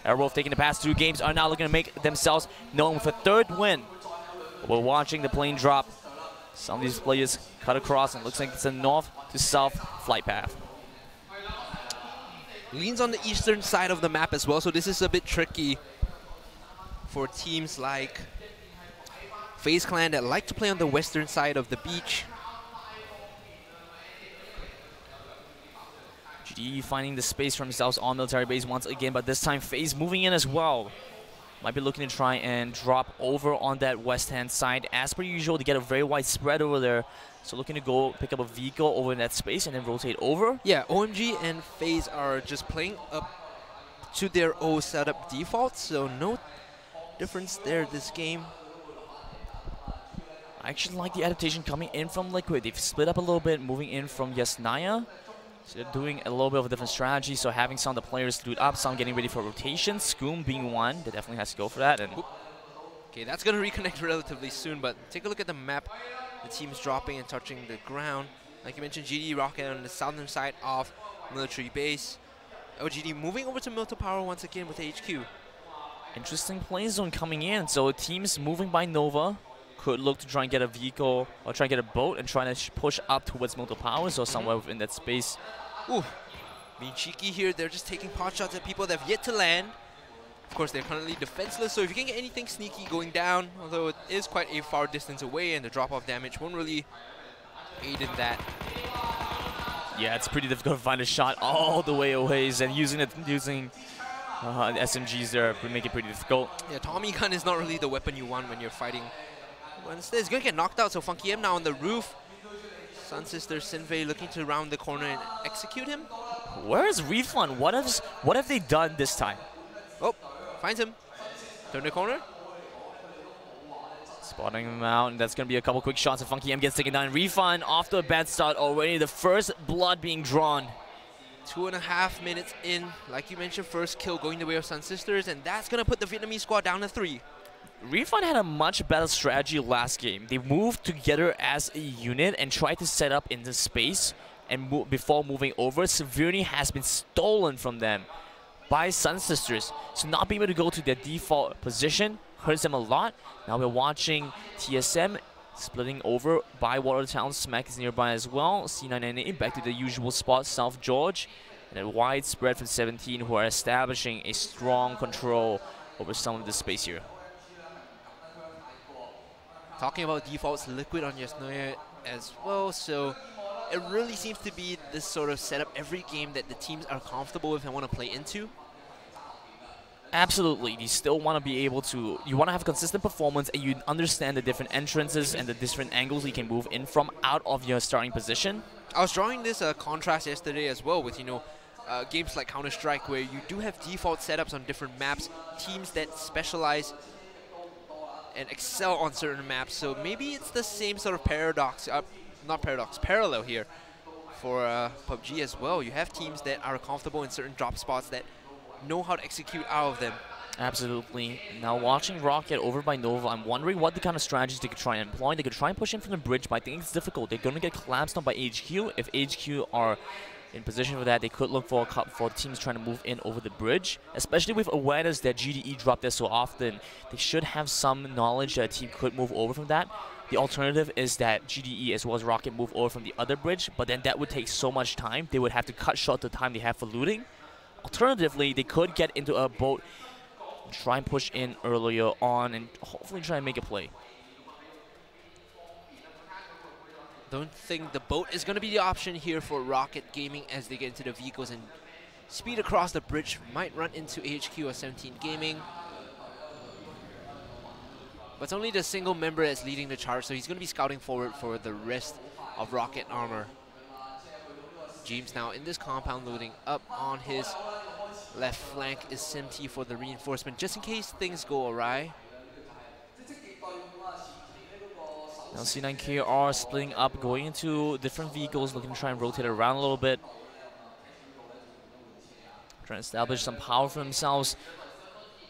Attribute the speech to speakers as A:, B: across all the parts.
A: Aerowolf taking the past 2 games are now looking to make themselves known with a 3rd win. We're watching the plane drop. Some of these players cut across and looks like it's a north to south flight path.
B: Leans on the eastern side of the map as well, so this is a bit tricky for teams like FaZe Clan that like to play on the western side of the beach.
A: GD finding the space for themselves on military base once again, but this time FaZe moving in as well. Might be looking to try and drop over on that west-hand side. As per usual, to get a very wide spread over there. So looking to go pick up a vehicle over in that space and then rotate over.
B: Yeah, OMG and FaZe are just playing up to their old setup default, so no difference there this game.
A: I actually like the adaptation coming in from Liquid. They've split up a little bit, moving in from Yasnaya. So they're doing a little bit of a different strategy, so having some of the players loot up, some getting ready for rotation. Scoom being one, that definitely has to go for that. And
B: okay, that's going to reconnect relatively soon, but take a look at the map. The team's dropping and touching the ground. Like you mentioned, GD ROCCAT on the southern side of military base. LGD moving over to Milta Power once again with HQ.
A: Interesting play zone coming in, so teams moving by Nova could look to try and get a vehicle or try and get a boat and try to push up towards Milta Power, so somewhere within that space.
B: Ooh, being cheeky here, they're just taking pot shots at people that have yet to land. Of course, they're currently defenseless, so if you can get anything sneaky going down, although it is quite a far distance away and the drop-off damage won't really aid in that.
A: Yeah, it's pretty difficult to find a shot all the way away, and using SMGs there would make it pretty difficult.
B: Yeah, Tommy gun is not really the weapon you want when you're fighting. But instead, he's going to get knocked out, so Funky M now on the roof. SunSister Sinvei looking to round the corner and execute him.
A: Where is Refund? What have they done this time?
B: Oh, finds him. Turn the corner.
A: Spotting him out, and that's going to be a couple quick shots, and Funky M gets taken down. Refund off to a bad start already. The first blood being drawn.
B: 2.5 minutes in. Like you mentioned, first kill going the way of SunSisters, and that's going to put the Vietnamese squad down to 3.
A: Refund had a much better strategy last game. They moved together as a unit and tried to set up in the space and before moving over. Severity has been stolen from them by SunSisters. So not being able to go to their default position hurts them a lot. Now we're watching TSM splitting over by Watertown. Smack is nearby as well. C998 back to the usual spot, South George. And a wide spread from 17 who are establishing a strong control over some of the space here.
B: Talking about defaults, Liquid on Yasnoya as well, so it really seems to be this sort of setup every game that the teams are comfortable with and want to play into.
A: Absolutely, you still want to be able to, you want to have consistent performance and you understand the different entrances and the different angles you can move in from out of your starting position.
B: I was drawing this contrast yesterday as well with, games like Counter-Strike where you do have default setups on different maps, teams that specialize and excel on certain maps, so maybe it's the same sort of parallel here for PUBG as well. You have teams that are comfortable in certain drop spots that know how to execute out of them.
A: Absolutely. Now watching ROCCAT over by Nova, I'm wondering what the kind of strategies they could try and employ. They could try and push in from the bridge, but I think it's difficult. They're going to get collapsed on by HQ. If HQ are in position for that, they could look for teams trying to move in over the bridge, especially with awareness that GDE dropped there so often. They should have some knowledge that a team could move over from that. The alternative is that GDE as well as ROCCAT move over from the other bridge, but then that would take so much time. They would have to cut short the time they have for looting. Alternatively, they could get into a boat and try and push in earlier on and hopefully try and make a play.
B: Don't think the boat is going to be the option here for ROCCAT Gaming as they get into the vehicles and speed across the bridge. Might run into HQ or 17 Gaming. But it's only the single member that's leading the charge, so he's going to be scouting forward for the rest of ROCCAT Armor. James now in this compound loading up on his left flank is SimT for the reinforcement, just in case things go awry.
A: Now C9 KR splitting up, going into different vehicles, looking to try and rotate around a little bit. Trying to establish some power for themselves.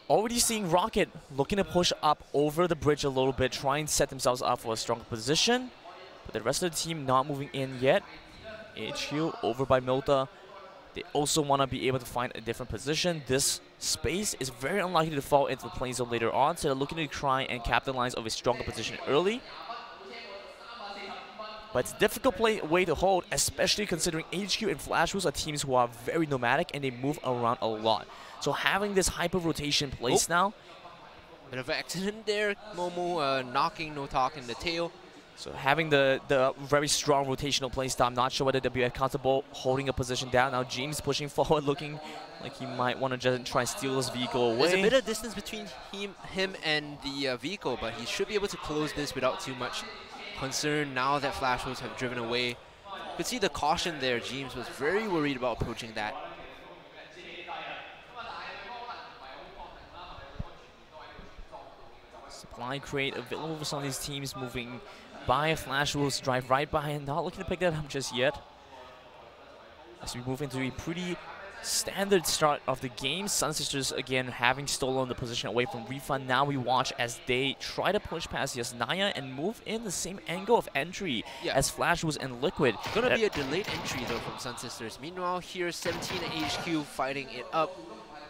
A: Already seeing ROCCAT looking to push up over the bridge a little bit, try and set themselves up for a stronger position. But the rest of the team not moving in yet. HQ over by Milta. They also want to be able to find a different position. This space is very unlikely to fall into the playing zone later on, so they're looking to try and capitalize on a stronger position early. But it's a difficult way to hold, especially considering HQ and Flash Wolves are teams who are very nomadic and they move around a lot. So having this hyper rotation place now.
B: Bit of an accident there. Momo knocking no talk in the tail.
A: So having the very strong rotational playstyle, I'm not sure whether WF comfortable holding a position down. Now James pushing forward, looking like he might want to just try and steal this vehicle away.
B: There's a bit of distance between him and the vehicle, but he should be able to close this without too much concern now that Flash Wolves have driven away. You could see the caution there. James was very worried about approaching that.
A: Supply crate available for some of these teams moving by. Flash Wolves drive right by and not looking to pick that up just yet. As we move into a pretty standard start of the game, SunSisters again having stolen the position away from Refund. Now we watch as they try to push past Yasnaya and move in the same angle of entry as Flash Wolves and Liquid.
B: Gonna be a delayed entry though from SunSisters. Meanwhile, here 17 at HQ fighting it up.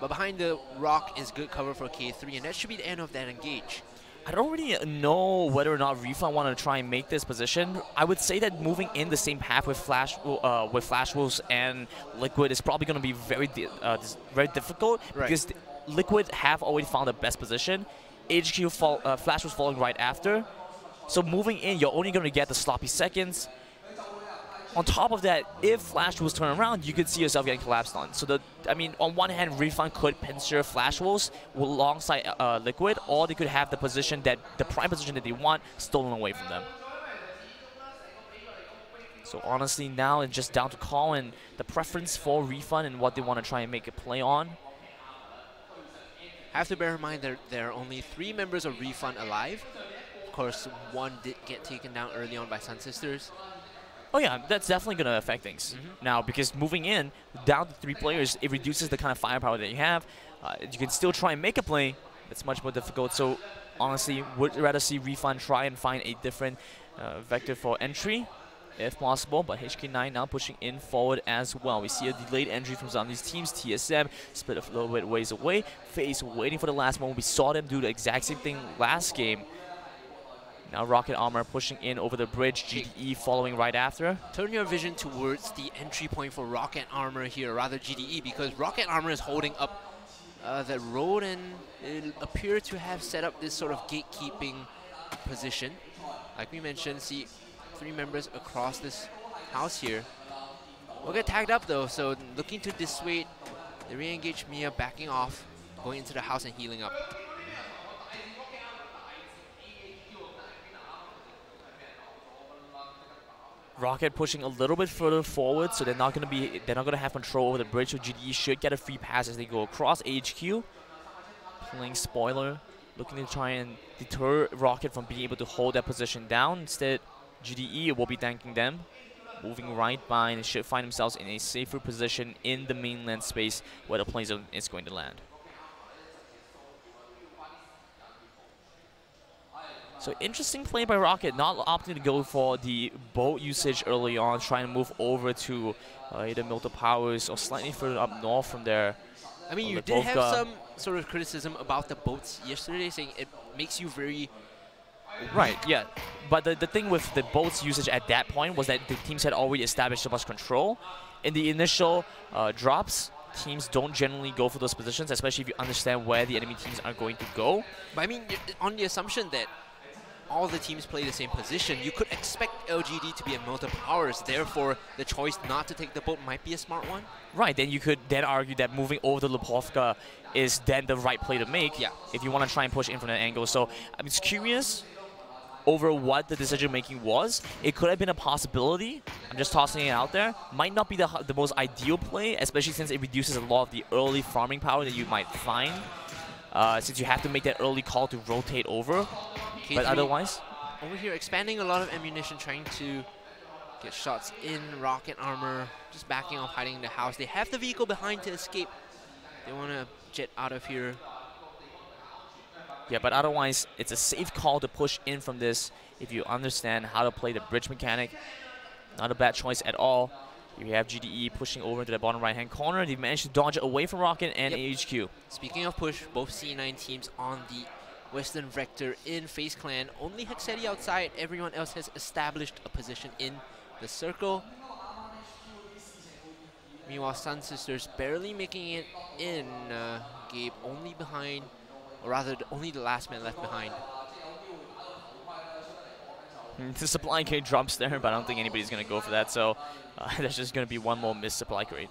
B: But behind the rock is good cover for K3, and that should be the end of that engage.
A: I don't really know whether or not Refund want to try and make this position. I would say that moving in the same path with Flash Wolves and Liquid is probably going to be very difficult because Liquid have already found the best position. Flash was falling right after. So moving in, you're only going to get the sloppy seconds. On top of that, if Flash Wolves turn around, you could see yourself getting collapsed on. So I mean, on one hand, Refund could pincer Flash Wolves alongside Liquid, or they could have the position the prime position that they want stolen away from them. So honestly, now it's just down to call and the preference for Refund and what they want to try and make a play on.
B: Have to bear in mind that there are only 3 members of Refund alive. Of course, one did get taken down early on by SunSisters.
A: Oh yeah, that's definitely going to affect things now, because moving in, down to 3 players, it reduces the kind of firepower that you have. You can still try and make a play. It's much more difficult. So honestly, would rather see Refund try and find a different vector for entry, if possible. But HK9 now pushing in forward as well. We see a delayed entry from some of these teams. TSM split a little bit ways away. FaZe waiting for the last moment. We saw them do the exact same thing last game. Now ROCCAT Armor pushing in over the bridge, GDE following right after.
B: Turn your vision towards the entry point for ROCCAT Armor here, rather GDE, because ROCCAT Armor is holding up the road and it appears to have set up this sort of gatekeeping position. Like we mentioned, see 3 members across this house here. We'll get tagged up though, so looking to dissuade the re-engage Mia, backing off, going into the house and healing up.
A: ROCCAT pushing a little bit further forward, so they're not going to have control over the bridge. So GDE should get a free pass as they go across HQ. Playing spoiler, looking to try and deter ROCCAT from being able to hold that position down. Instead, GDE will be thanking them, moving right by, and they should find themselves in a safer position in the mainland space where the play zone is going to land. So interesting play by ROCCAT, not opting to go for the boat usage early on, trying to move over to either Milton Powers or slightly further up north from there.
B: I mean, you did have some sort of criticism about the boats yesterday, saying it makes you very...
A: Right, yeah. But the thing with the boats usage at that point was that the teams had already established so much control. In the initial drops, teams don't generally go for those positions, especially if you understand where the enemy teams are going to go.
B: But I mean, on the assumption that all the teams play the same position, you could expect LGD to be at Milton Powers. Therefore, the choice not to take the boat might be a smart one.
A: Right, then you could then argue that moving over to Lipovka is then the right play to make if you want to try and push in from that angle. So I'm just curious over what the decision making was. It could have been a possibility. I'm just tossing it out there. Might not be the most ideal play, especially since it reduces a lot of the early farming power that you might find, since you have to make that early call to rotate over. K3 but otherwise,
B: over here expanding a lot of ammunition, trying to get shots in. ROCCAT Armor just backing off, hiding in the house. They have the vehicle behind to escape. They want to jet out of here.
A: Yeah, but otherwise, it's a safe call to push in from this if you understand how to play the bridge mechanic. Not a bad choice at all. Here we have GDE pushing over into the bottom right-hand corner. They've managed to dodge away from Rocket and AHQ.
B: Speaking of push, both C9 teams on the western vector in FaZe Clan. Only Hexeti outside. Everyone else has established a position in the circle. Meanwhile, SunSister's barely making it in. Gabe only behind, or rather, only the last man left behind.
A: The supply crate drops there, but I don't think anybody's going to go for that, so there's just going to be one more missed supply crate.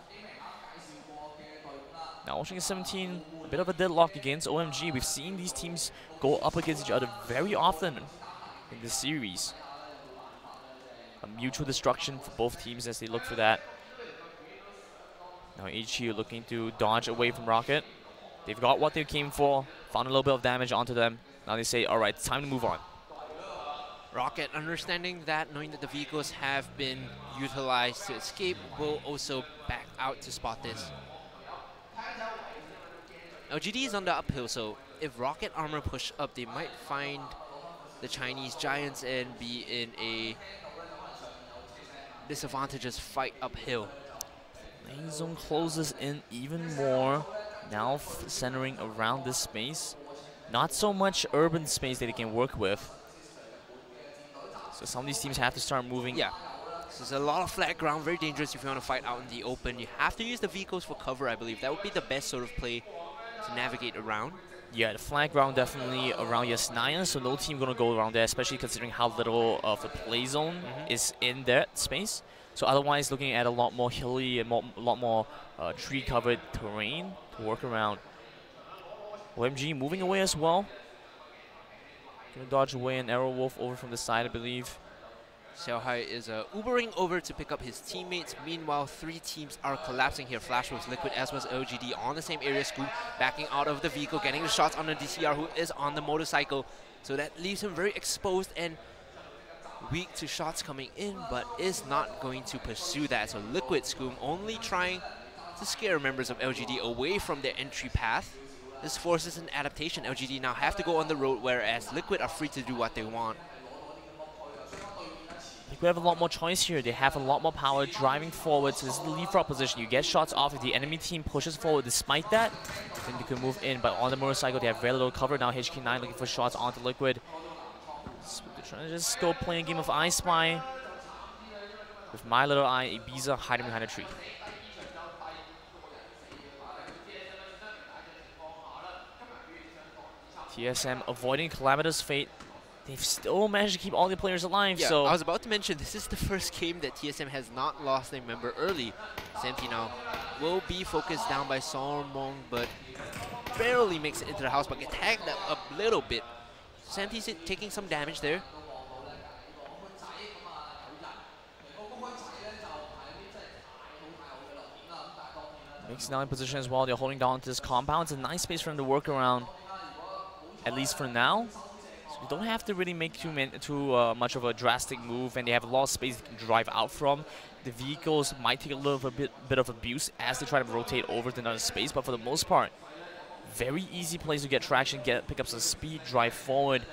A: Now, watching 17, a bit of a deadlock against OMG. We've seen these teams go up against each other very often in this series. A mutual destruction for both teams as they look for that. Now, HQ looking to dodge away from Rocket. They've got what they came for, found a little bit of damage onto them. Now they say, all right, it's time to move on.
B: Rocket, understanding that, knowing that the vehicles have been utilized to escape, will also back out to spot this. LGD is on the uphill, so if Rocket Armor push up, they might find the Chinese Giants and be in a disadvantageous fight uphill.
A: Lane zone closes in even more, now centering around this space. Not so much urban space that they can work with. So some of these teams have to start moving.
B: Yeah, so there's a lot of flat ground, very dangerous if you want to fight out in the open. You have to use the vehicles for cover, I believe. That would be the best sort of play to navigate around.
A: Yeah, the flat ground definitely around Yasnaya, so no team going to go around there, especially considering how little of a play zone is in that space. So otherwise, looking at a lot more hilly and a lot more tree-covered terrain to work around. OMG moving away as well. Gonna dodge away an Aerowolf over from the side, I believe.
B: Xiaohai is Ubering over to pick up his teammates. Meanwhile, three teams are collapsing here. FlashWolves, Liquid, as well as LGD on the same area. Scoop backing out of the vehicle, getting the shots on the DCR, who is on the motorcycle. So that leaves him very exposed and weak to shots coming in, but is not going to pursue that. So Liquid, Scoop only trying to scare members of LGD away from their entry path. This forces an adaptation. LGD now have to go on the road, whereas Liquid are free to do what they want.
A: We have a lot more choice here. They have a lot more power driving forward. So this is the leapfrog position. You get shots off if the enemy team pushes forward. Despite that, then they can move in. But on the motorcycle, they have very little cover. Now HK9 looking for shots onto Liquid. So they're trying to just go play a game of I Spy. With My Little Eye, Ibiza hiding behind a tree. TSM avoiding Calamitous fate. They've still managed to keep all the players alive.
B: Yeah,
A: so
B: I was about to mention, this is the first game that TSM has not lost a member early. Samty now will be focused down by Sormong, but barely makes it into the house, but get tagged up a little bit. Samty's taking some damage there.
A: Mix now in position as well. They're holding down to this compound. It's a nice space for them to work around, at least for now. So you don't have to really make too much of a drastic move, and they have a lot of space they can drive out from. The vehicles might take a little bit of abuse as they try to rotate over to another space, but for the most part, very easy place to get traction, pick up some speed, drive forward.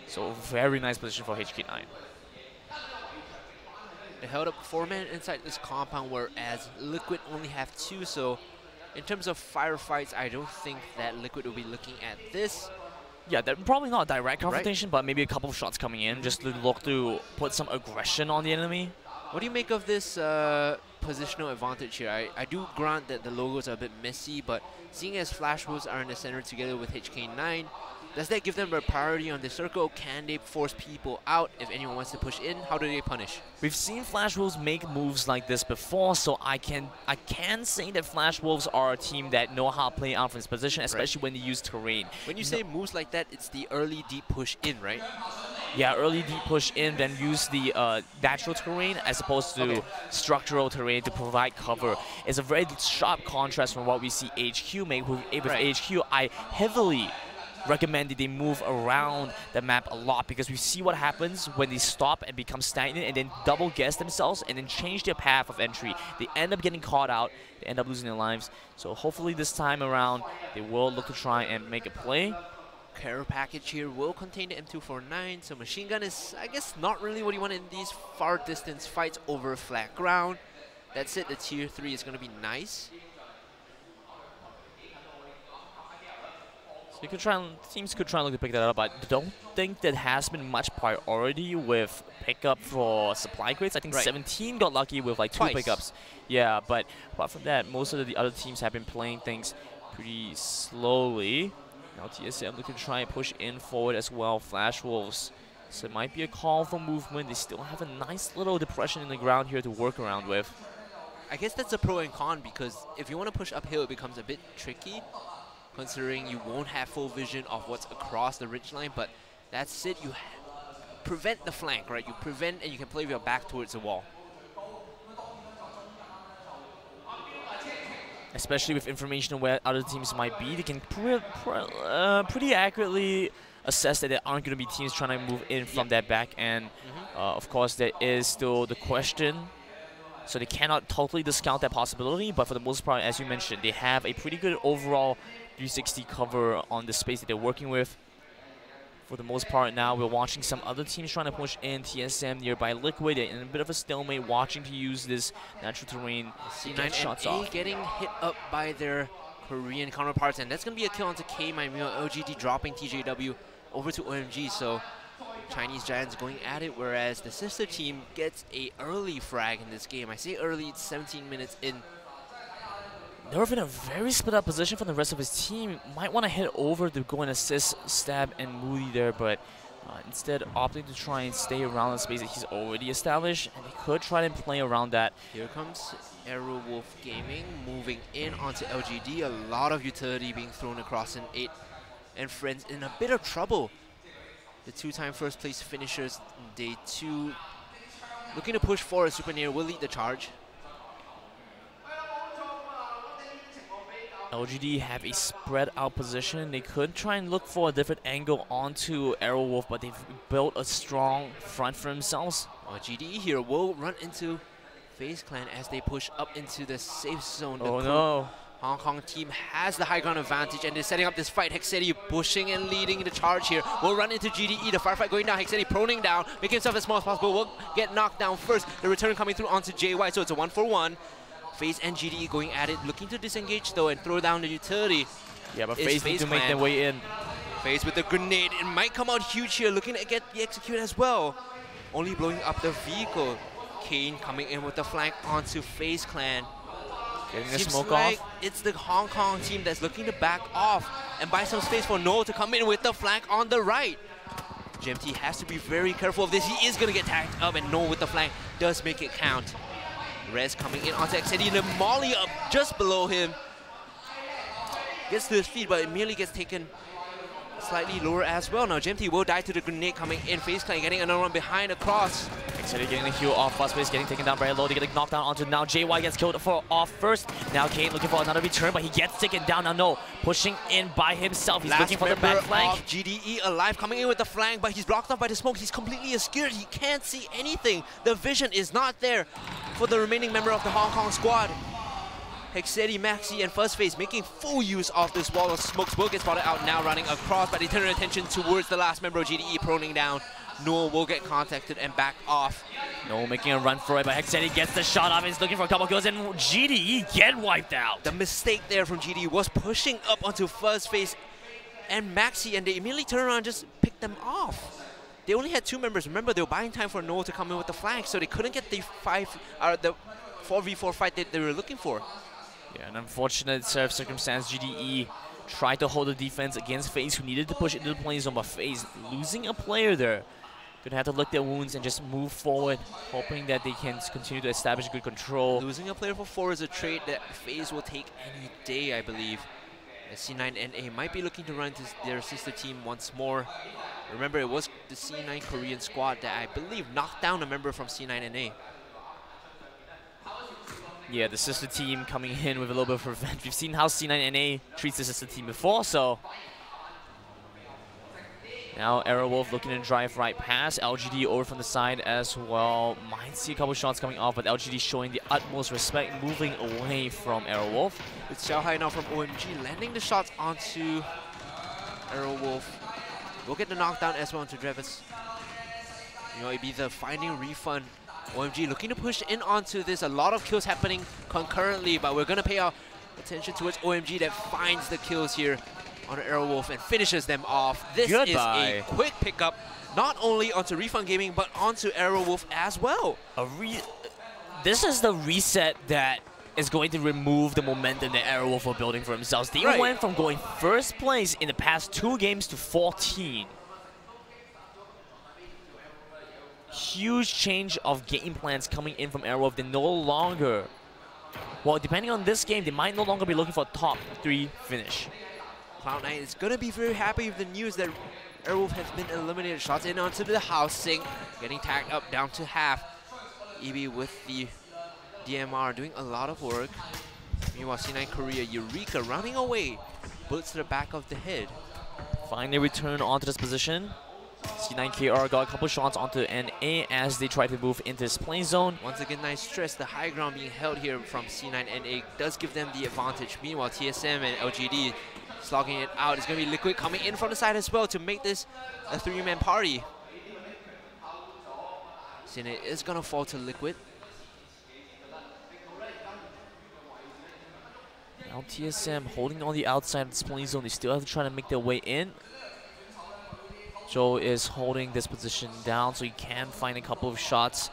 A: So very nice position for HK9.
B: They held up 4-man inside this compound, whereas Liquid only have 2, so in terms of firefights, I don't think that Liquid will be looking at this.
A: Yeah, probably not a direct confrontation, but maybe a couple of shots coming in, just to look to put some aggression on the enemy.
B: What do you make of this positional advantage here? I do grant that the logos are a bit messy, but seeing as FlashWolves are in the center together with HK9, does that give them a priority on the circle? Can they force people out if anyone wants to push in? How do they punish?
A: We've seen FlashWolves make moves like this before, so I can say that FlashWolves are a team that know how to play out from this position, especially when they use terrain.
B: When you say moves like that, it's the early deep push in, right?
A: Yeah, early deep push in, then use the natural terrain as opposed to structural terrain to provide cover. It's a very sharp contrast from what we see HQ make. With HQ, I heavily recommend that they move around the map a lot, because we see what happens when they stop and become stagnant and then double guess themselves and then change their path of entry. They end up getting caught out, they end up losing their lives. So hopefully this time around, they will look to try and make a play.
B: Care package here will contain the M249, so machine gun is, I guess, not really what you want in these far distance fights over flat ground. That's it. The tier 3 is going to be nice.
A: So you could teams could try and look to pick that up. I don't think that has been much priority with pickup for supply crates. I think 17 got lucky with like 2 pickups. Yeah, but apart from that, most of the other teams have been playing things pretty slowly. Now TSM looking to try and push in forward as well. Flash Wolves. So it might be a call for movement. They still have a nice little depression in the ground here to work around with.
B: I guess that's a pro and con, because if you want to push uphill, it becomes a bit tricky, considering you won't have full vision of what's across the ridgeline. But that's it. You prevent the flank, right? You prevent, and you can play with your back towards the wall.
A: Especially with information on where other teams might be, they can pretty accurately assess that there aren't going to be teams trying to move in from that back end. Of course, there is still the question, so they cannot totally discount that possibility, but for the most part, as you mentioned, they have a pretty good overall 360 cover on the space that they're working with. For the most part now, we're watching some other teams trying to push in. TSM nearby Liquid in a bit of a stalemate, watching to use this natural terrain to get shots off.
B: Getting hit up by their Korean counterparts, and that's going to be a kill onto K. LGD dropping TJW over to OMG, so Chinese Giants going at it, whereas the sister team gets a early frag in this game. I say early, it's 17 minutes in.
A: Nerve in a very split up position from the rest of his team. Might want to hit over to go and assist Stab and Moody there, but instead opting to try and stay around the space that he's already established, and they could try and play around that.
B: Here comes Aerowolf Gaming moving in onto LGD. A lot of utility being thrown across, and 8 and friends in a bit of trouble. The 2-time first place finishers in day 2 looking to push forward. Super Near will lead the charge.
A: LGD have a spread out position. They could try and look for a different angle onto Aerowolf, but they've built a strong front for themselves.
B: GDE here will run into FaZe Clan as they push up into the safe zone.
A: Oh no.
B: Hong Kong team has the high ground advantage, and they're setting up this fight. Hexetti pushing and leading the charge here. Will run into GDE. The firefight going down. Hexetti proning down, making himself as small as possible. Will get knocked down first. The return coming through onto JY, so it's a 1-for-1. FaZe and GDE going at it, looking to disengage though and throw down the utility.
A: Yeah, but FaZe need to make their way in.
B: FaZe with the grenade. It might come out huge here, looking to get the execute as well. Only blowing up the vehicle. Kane coming in with the flank onto FaZe Clan.
A: Getting the
B: Seems
A: smoke
B: like
A: off.
B: It's the Hong Kong team that's looking to back off and buy some space for Noel to come in with the flank on the right. GMT has to be very careful of this. He is going to get tagged up, and Noel with the flank does make it count. Rez coming in onto Xetti, and the molly up just below him. Gets to his feet, but it merely gets taken slightly lower as well. Now GMT will die to the grenade coming in. FaZe Clan getting another one behind across.
A: Xetti getting the heal off. Fast Space getting taken down very low. They get knocked down onto now. JY gets killed off first. Now Kane looking for another return, but he gets taken down. Now no, pushing in by himself. He's looking for the back flank.
B: GDE alive, coming in with the flank, but he's blocked off by the smoke. He's completely obscured. He can't see anything. The vision is not there for the remaining member of the Hong Kong squad. Hexetti, Maxi, and FaZe making full use of this wall of smokes. Will get spotted out now, running across, but they turn their attention towards the last member of GDE, proning down. Noel will get contacted and back off.
A: Noel making a run for it, but Hexetti gets the shot off. He's looking for a couple kills, and GDE get wiped out.
B: The mistake there from GDE was pushing up onto FaZe and Maxi, and they immediately turn around and just pick them off. They only had 2 members. Remember, they were buying time for Noel to come in with the flank, so they couldn't get the 4v4 fight that they were looking for.
A: Yeah, an unfortunate set of circumstance. GDE tried to hold the defense against FaZe, who needed to push into the play zone, but FaZe losing a player there. Gonna have to lick their wounds and just move forward, hoping that they can continue to establish good control.
B: Losing a player for 4 is a trade that FaZe will take any day, I believe. The C9NA might be looking to run to their sister team once more. Remember, it was the C9 Korean squad that I believe knocked down a member from C9NA.
A: Yeah, the sister team coming in with a little bit of revenge. We've seen how C9NA treats the sister team before, so... Now Aerowolf looking to drive right past. LGD over from the side as well. Might see a couple shots coming off, but LGD showing the utmost respect, moving away from Aerowolf.
B: It's Xiaohai now from OMG, landing the shots onto Aerowolf. We'll get the knockdown as well onto Drevis. You know, it'd be the finding Refund OMG looking to push in onto this. A lot of kills happening concurrently, but we're going to pay our attention towards OMG that finds the kills here on Aerowolf and finishes them off. This is a quick pickup, not only onto Refund Gaming, but onto Aerowolf as well.
A: This is the reset that is going to remove the momentum that Aerowolf were building for themselves. They went from going first place in the past 2 games to 14. Huge change of game plans coming in from Aerowolf. They no longer, well, depending on this game, they might no longer be looking for a top 3 finish.
B: Cloud9 is going to be very happy with the news that Aerowolf has been eliminated. Shots in onto the housing, getting tagged up down to half. EB with the DMR doing a lot of work. Meanwhile, C9 Korea, Eureka running away. Bullets to the back of the head.
A: Finally return onto this position. C9 KR got a couple shots onto NA as they try to move into this play zone.
B: Once again, nice stress. The high ground being held here from C9 NA does give them the advantage. Meanwhile, TSM and LGD slogging it out. It's going to be Liquid coming in from the side as well to make this a 3-man party. Cine is going to fall to Liquid.
A: Now TSM holding on the outside of this play zone. They still have to try to make their way in. Joe is holding this position down so he can find a couple of shots.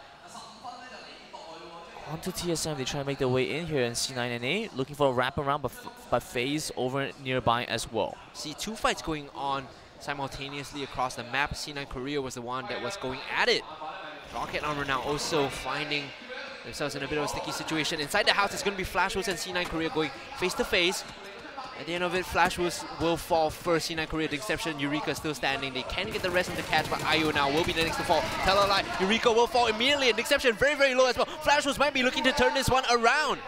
A: Onto TSM, they try to make their way in here, and C9NA looking for a wraparound, but FaZe over nearby as well.
B: See 2 fights going on simultaneously across the map. C9 Korea was the one that was going at it. ROCCAT Armor now also finding themselves in a bit of a sticky situation. Inside the house, it's going to be FlashWolves and C9 Korea going face to face. At the end of it, FlashWolves will fall first. C9 Korea, the exception, Eureka still standing. They can get the rest of the catch, but IO now will be the next to fall. Tell a lie, Eureka will fall immediately, and the exception very, very low as well. FlashWolves might be looking to turn this one around.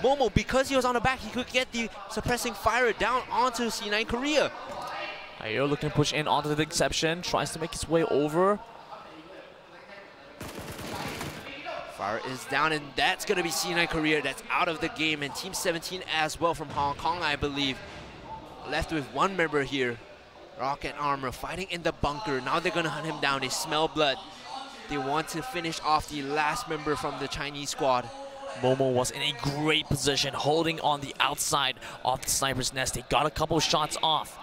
B: Momo, because he was on the back, he could get the suppressing fire down onto C9 Korea.
A: IO looking to push in onto the exception, tries to make his way over.
B: Fire is down, and that's going to be C9 Korea that's out of the game, and Team 17 as well from Hong Kong, I believe. Left with 1 member here. ROCCAT Armor fighting in the bunker. Now they're going to hunt him down. They smell blood. They want to finish off the last member from the Chinese squad.
A: Momo was in a great position, holding on the outside of the sniper's nest. They got a couple shots off.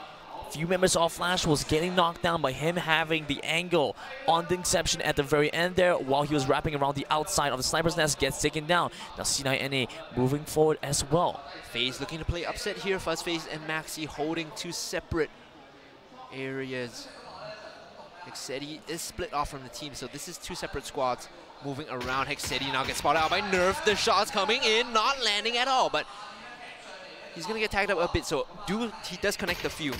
A: Few members of Flash was getting knocked down by him having the angle on the Inception at the very end there while he was wrapping around the outside of the sniper's nest, gets taken down. Now C9NA moving forward as well.
B: FaZe looking to play upset here. FaZe and Maxi holding 2 separate areas. Hexedi is split off from the team, so this is 2 separate squads moving around. Hexedi now gets spotted out by Nerf. The shots coming in, not landing at all, but he's going to get tagged up a bit, so he does connect a few.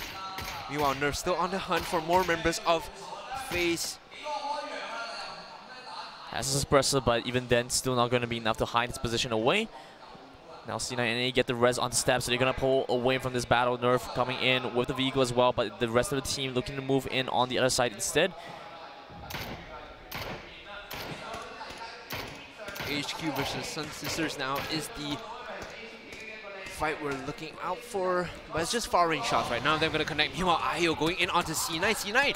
B: Meanwhile, Nerf still on the hunt for more members of FaZe.
A: Has a suppressor, but even then, still not going to be enough to hide his position away. Now C9NA get the res on step, so they're going to pull away from this battle. Nerf coming in with the vehicle as well, but the rest of the team looking to move in on the other side instead.
B: HQ versus SunSisters now is the fight we're looking out for, but it's just far range shots right now. They're going to connect. Meanwhile, IO going in onto C9. C9,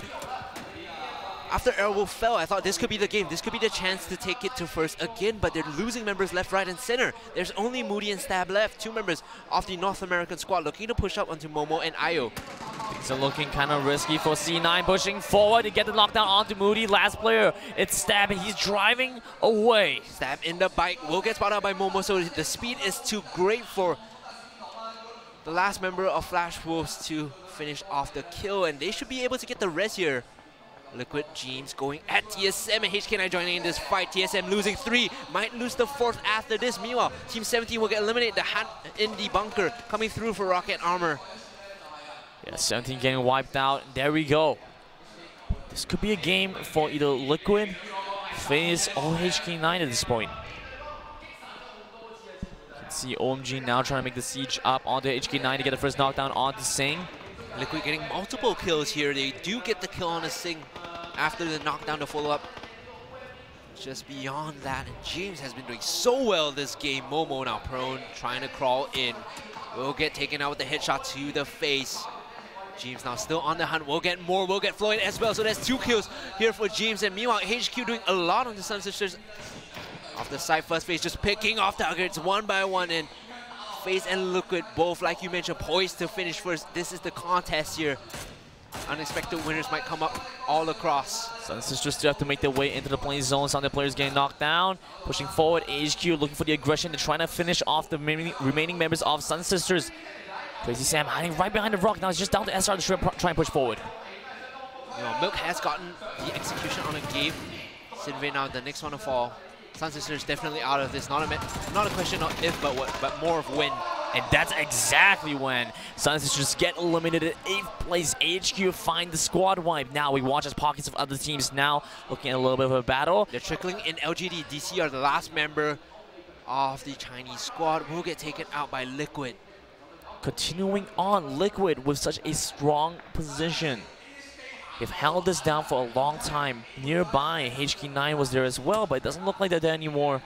B: after Aerowolf fell, I thought this could be the game. This could be the chance to take it to first again, but they're losing members left, right, and center. There's only Moody and Stab left, 2 members of the North American squad looking to push up onto Momo and IO.
A: Things are looking kind of risky for C9, pushing forward to get the knockdown onto Moody. Last player, it's Stab, and he's driving away.
B: Stab in the bike, will get spotted out by Momo, so the speed is too great for the last member of FlashWolves to finish off the kill, and they should be able to get the rest here. Liquid James going at TSM, and HK9 joining in this fight. TSM losing 3, might lose the 4th after this. Meanwhile, Team 17 will get eliminated. The hunt in the bunker coming through for ROCCAT Armor.
A: Yeah, 17 getting wiped out. There we go. This could be a game for either Liquid, FaZe, or HK9 at this point. See OMG now trying to make the siege up onto HK9 to get the first knockdown onto Sing.
B: Liquid getting multiple kills here. They do get the kill on a Sing after the knockdown to follow up. Just beyond that, and James has been doing so well this game. Momo now prone, trying to crawl in. Will get taken out with the headshot to the face. James now still on the hunt. We'll get more. We'll get Floyd as well. So that's 2 kills here for James. And meanwhile, HQ doing a lot on the SunSisters. Off the side, first FaZe just picking off targets one by one. And FaZe and Liquid both, like you mentioned, poised to finish first. This is the contest here. Unexpected winners might come up all across.
A: SunSisters still have to make their way into the playing zone. Some of the players getting knocked down. Pushing forward, HQ looking for the aggression to try to finish off the remaining members of SunSisters. Crazy Sam hiding right behind the rock. Now he's just down to SR to try and push forward.
B: You know, Milk has gotten the execution on a game. Sinvei now the next one to fall. SunSisters definitely out of this. Not a question of if, but more of when.
A: And that's exactly when SunSisters get eliminated. 8th place, HQ find the squad wipe. Now we watch as pockets of other teams now looking at a little bit of a battle.
B: They're trickling in. LGD, DC are the last member of the Chinese squad. Will get taken out by Liquid.
A: Continuing on, Liquid with such a strong position. They've held this down for a long time. Nearby, HK9 was there as well, but it doesn't look like they're there anymore.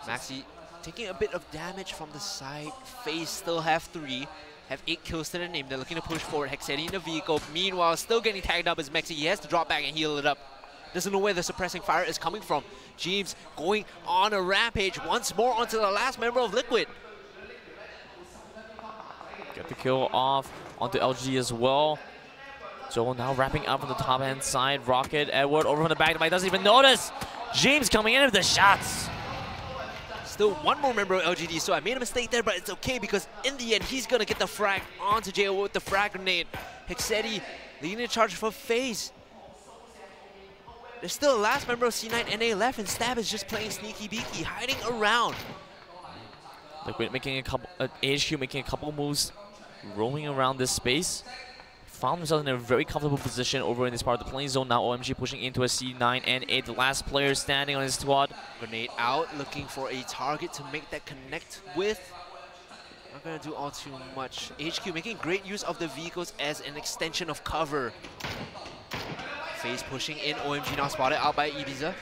B: Maxi taking a bit of damage from the side. FaZe still have 3. Have 8 kills to their name. They're looking to push forward. Hexetti in the vehicle. Meanwhile, still getting tagged up as Maxi. He has to drop back and heal it up. Doesn't know where the suppressing fire is coming from. James going on a rampage once more onto the last member of Liquid.
A: Get the kill off onto LG as well. Joel now wrapping up on the top hand side. ROCCAT, Edward over from the back. Doesn't even notice. James coming in with the shots.
B: Still one more member of LGD, so I made a mistake there, but it's okay because in the end, he's going to get the frag onto JO with the frag grenade. Hexetti leading the charge for FaZe. There's still a last member of C9 NA left, and Stab is just playing sneaky beaky, hiding around.
A: Liquid making a couple, HQ making a couple moves, roaming around this space. Found themselves in a very comfortable position over in this part of the playing zone. Now OMG pushing into a C9 and 8, the last player standing on his squad.
B: Grenade out, looking for a target to make that connect with. Not gonna do all too much. HQ making great use of the vehicles as an extension of cover. FaZe pushing in, OMG now spotted out by Ibiza.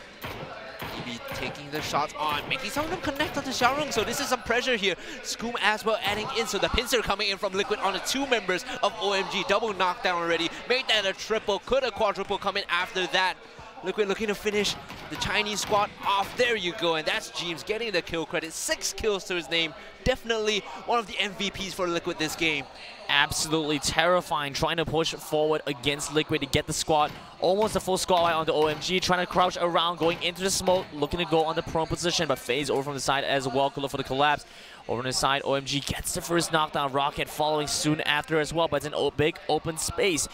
B: Ibi taking the shots on, making some of them connect onto Xiaorong, so this is some pressure here. Scoom as well adding in, so the pincer coming in from Liquid on the 2 members of OMG. Double knockdown already, made that a triple, could a quadruple come in after that. Liquid looking to finish the Chinese squad off. There you go, and that's James getting the kill credit. 6 kills to his name. Definitely one of the MVPs for Liquid this game.
A: Absolutely terrifying, trying to push forward against Liquid to get the squad. Almost a full squad line onto OMG, trying to crouch around, going into the smoke, looking to go on the prone position, but FaZe over from the side as well. Could look for the collapse. Over on the side, OMG gets the first knockdown. ROCCAT following soon after as well, but it's an big open space.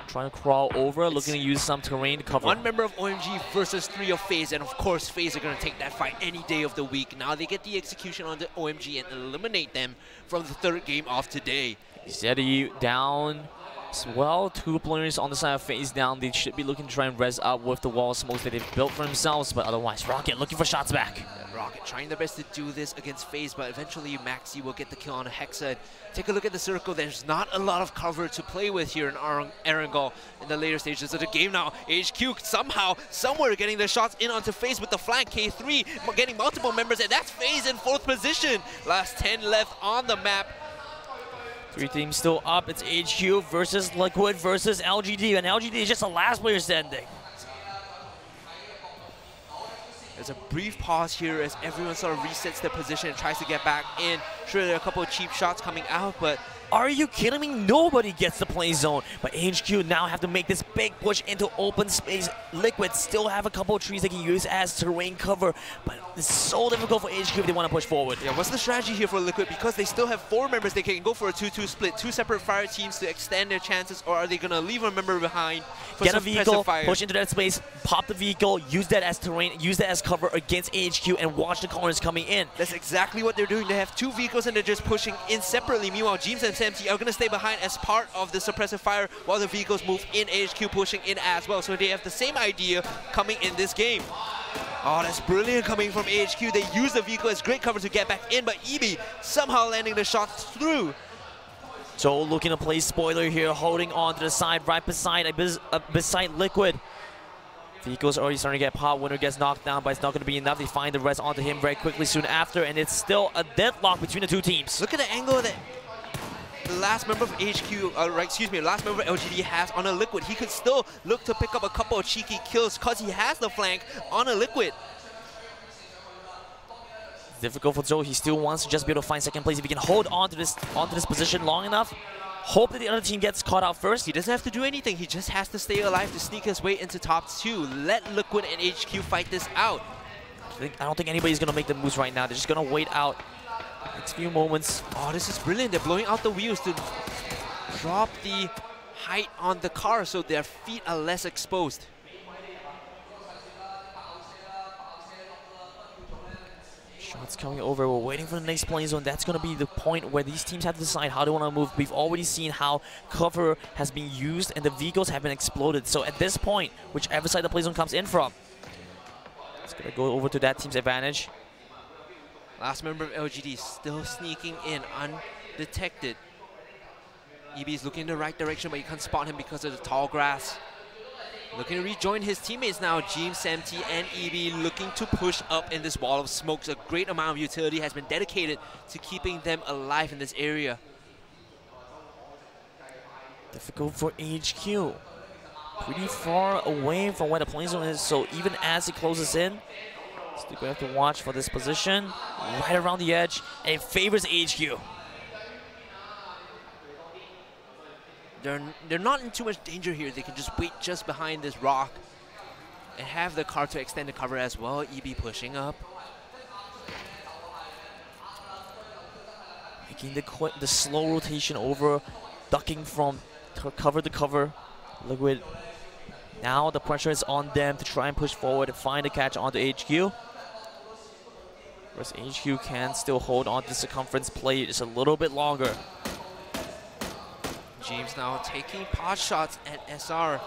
A: Trying to crawl over, looking to use some terrain to cover.
B: 1 member of OMG versus 3 of FaZe, and of course FaZe are going to take that fight any day of the week. Now they get the execution on the OMG and eliminate them from the 3rd game of today.
A: Zeddy down as well. 2 players on the side of FaZe down. They should be looking to try and res up with the wall smokes that they've built for themselves, but otherwise ROCCAT looking for shots back.
B: ROCCAT trying their best to do this against FaZe, but eventually Maxi will get the kill on Hexa. Take a look at the circle. There's not a lot of cover to play with here in Erangel in the later stages of the game now. HQ somehow, somewhere getting the shots in onto FaZe with the flank. K3 getting multiple members, and that's FaZe in 4th position. Last 10 left on the map.
A: 3 teams still up. It's HQ versus Liquid versus LGD, and LGD is just the last player standing.
B: There's a brief pause here as everyone sort of resets their position and tries to get back in. Sure, there are a couple of cheap shots coming out, but
A: are you kidding me? Nobody gets the play zone. But HQ now have to make this big push into open space. Liquid still have a couple of trees they can use as terrain cover, but it's so difficult for HQ if they want to push forward.
B: Yeah, what's the strategy here for Liquid? Because they still have 4 members, they can go for a 2-2 split. 2 separate fire teams to extend their chances, or are they going to leave a member behind for
A: get a vehicle,
B: fire?
A: Push into that space, pop the vehicle, use that as terrain, use that as cover against HQ, and watch the corners coming in.
B: That's exactly what they're doing. They have 2 vehicles and they're just pushing in separately. Meanwhile, James and Samty are going to stay behind as part of the suppressive fire while the vehicles move in, HQ pushing in as well. So they have the same idea coming in this game. Oh, that's brilliant coming from HQ. They use the vehicle as great cover to get back in, but Ibi somehow landing the shots through.
A: So looking to play spoiler here, holding on to the side right beside Liquid. Vehicle's already starting to get popped. Winner gets knocked down, but it's not going to be enough. They find the rest onto him very quickly soon after, and it's still a deadlock between the 2 teams.
B: Look at the angle that the last member of HQ, last member of LGD has on a Liquid. He could still look to pick up a couple of cheeky kills because he has the flank on a Liquid.
A: Difficult for Joe. He still wants to just be able to find second place. If he can hold on to this position long enough, hope that the other team gets caught out first.
B: He doesn't have to do anything. He just has to stay alive to sneak his way into top 2. Let Liquid and HQ fight this out.
A: I don't think anybody's going to make the moves right now. They're just going to wait out next few moments.
B: Oh, this is brilliant. They're blowing out the wheels to drop the height on the car so their feet are less exposed.
A: Shots coming over. We're waiting for the next play zone. That's going to be the point where these teams have to decide how they want to move. We've already seen how cover has been used and the vehicles have been exploded. So at this point, whichever side the play zone comes in from, it's going to go over to that team's advantage.
B: Last member of LGD still sneaking in undetected. EB is looking in the right direction, but you can't spot him because of the tall grass. Looking to rejoin his teammates now. James, Samty, and EB looking to push up in this wall of smokes. A great amount of utility has been dedicated to keeping them alive in this area.
A: Difficult for HQ. Pretty far away from where the play zone is, so even as it closes in, still going to have to watch for this position. Right around the edge, and it favors HQ.
B: They're not in too much danger here. They can just wait just behind this rock and have the car to extend the cover as well. EB pushing up.
A: Making the slow rotation over, ducking from cover to cover. Liquid. Now the pressure is on them to try and push forward and find a catch onto HQ. Whereas HQ can still hold on to the circumference, play just a little bit longer.
B: James now taking pot shots at SR.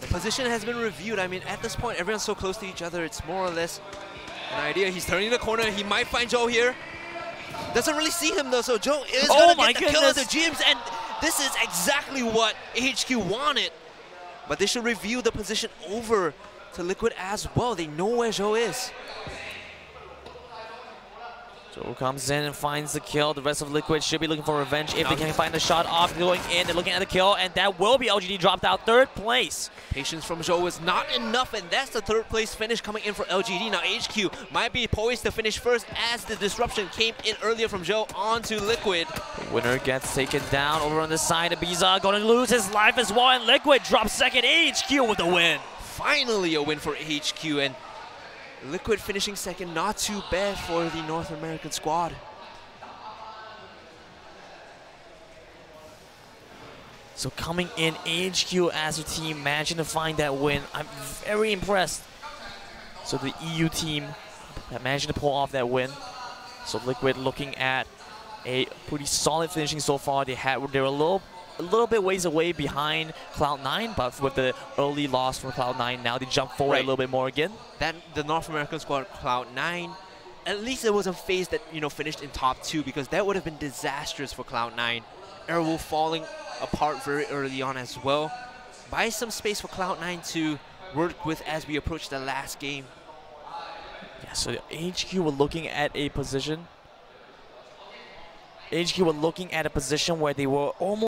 B: The position has been reviewed. I mean, at this point, everyone's so close to each other, it's more or less an idea. He's turning the corner. He might find Joe here. Doesn't really see him, though, so Joe is going to get the kill of the James, and this is exactly what HQ wanted. But they should review the position over to Liquid as well. They know where Joe is.
A: Joe comes in and finds the kill. The rest of Liquid should be looking for revenge if they can find the shot off. Going in, they're looking at the kill, and that will be LGD dropped out. 3rd place.
B: Patience from Joe was not enough, and that's the 3rd place finish coming in for LGD. Now HQ might be poised to finish first as the disruption came in earlier from Joe onto Liquid.
A: The winner gets taken down over on the side of Biza, going to lose his life as well, and Liquid drops 2nd. HQ with the win.
B: Finally a win for HQ, and Liquid finishing 2nd, not too bad for the North American squad.
A: So coming in, HQ as a team managing to find that win. I'm very impressed. So the EU team managing to pull off that win. So Liquid looking at a pretty solid finishing so far. They're a little bit ways away behind Cloud9, but with the early loss from Cloud9, now they jump forward a little bit more again.
B: That the North American squad, Cloud9, at least it was a phase that finished in top 2, because that would have been disastrous for Cloud9. Aerowolf falling apart very early on as well. Buy some space for Cloud9 to work with as we approach the last game.
A: Yeah, so HQ were looking at a position. HQ were looking at a position where they were almost